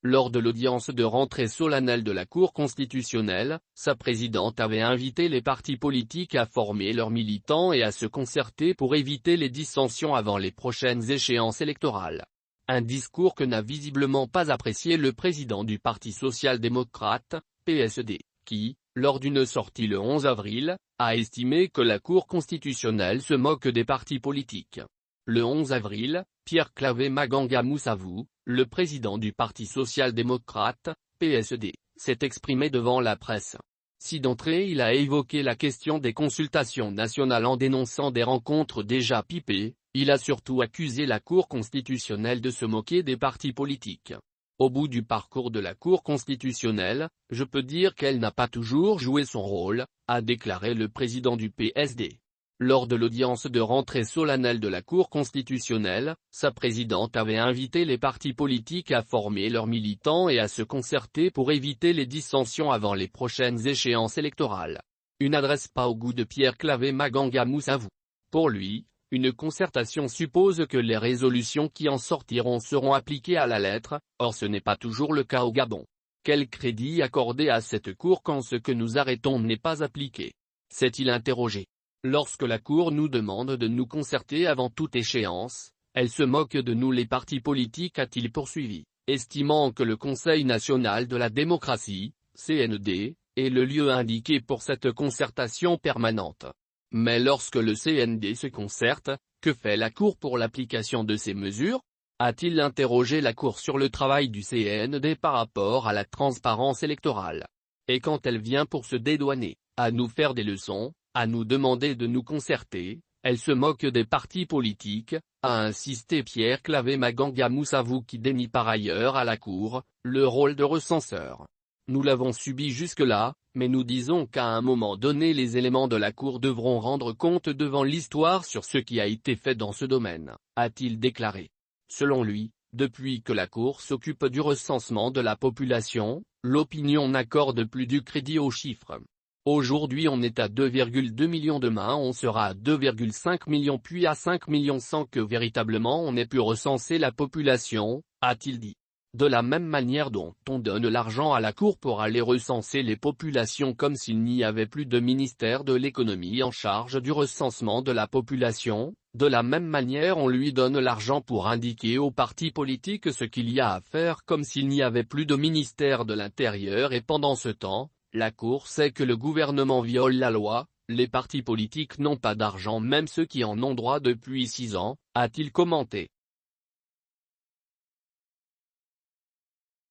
Lors de l'audience de rentrée solennelle de la Cour constitutionnelle, sa présidente avait invité les partis politiques à former leurs militants et à se concerter pour éviter les dissensions avant les prochaines échéances électorales. Un discours que n'a visiblement pas apprécié le président du Parti social-démocrate, PSD, qui, lors d'une sortie le 11 avril, a estimé que la Cour constitutionnelle se moque des partis politiques. Le 11 avril, Pierre Claver Maganga Moussavou, le président du Parti social-démocrate, PSD, s'est exprimé devant la presse. Si d'entrée il a évoqué la question des consultations nationales en dénonçant des rencontres déjà pipées, il a surtout accusé la Cour constitutionnelle de se moquer des partis politiques. Au bout du parcours de la Cour constitutionnelle, je peux dire qu'elle n'a pas toujours joué son rôle, a déclaré le président du PSD. Lors de l'audience de rentrée solennelle de la Cour constitutionnelle, sa présidente avait invité les partis politiques à former leurs militants et à se concerter pour éviter les dissensions avant les prochaines échéances électorales. Une adresse pas au goût de Pierre Claver Maganga Moussavou. Pour lui, une concertation suppose que les résolutions qui en sortiront seront appliquées à la lettre, or ce n'est pas toujours le cas au Gabon. Quel crédit accorder à cette Cour quand ce que nous arrêtons n'est pas appliqué? S'est-il interrogé. Lorsque la Cour nous demande de nous concerter avant toute échéance, elle se moque de nous les partis politiques, a-t-il poursuivi, estimant que le Conseil national de la démocratie, CND, est le lieu indiqué pour cette concertation permanente. Mais lorsque le CND se concerte, que fait la Cour pour l'application de ces mesures? A-t-il interrogé la Cour sur le travail du CND par rapport à la transparence électorale? Et quand elle vient pour se dédouaner, à nous faire des leçons, à nous demander de nous concerter, elle se moque des partis politiques, a insisté Pierre Claver Maganga Moussavou qui dénie par ailleurs à la Cour le rôle de recenseur. Nous l'avons subi jusque-là, mais nous disons qu'à un moment donné les éléments de la Cour devront rendre compte devant l'histoire sur ce qui a été fait dans ce domaine, a-t-il déclaré. Selon lui, depuis que la Cour s'occupe du recensement de la population, l'opinion n'accorde plus du crédit aux chiffres. Aujourd'hui on est à 2,2 millions, demain on sera à 2,5 millions puis à 5 millions sans que véritablement on ait pu recenser la population, a-t-il dit. De la même manière dont on donne l'argent à la Cour pour aller recenser les populations comme s'il n'y avait plus de ministère de l'économie en charge du recensement de la population, de la même manière on lui donne l'argent pour indiquer aux partis politiques ce qu'il y a à faire comme s'il n'y avait plus de ministère de l'Intérieur et pendant ce temps, la Cour sait que le gouvernement viole la loi, les partis politiques n'ont pas d'argent même ceux qui en ont droit depuis 6 ans, a-t-il commenté.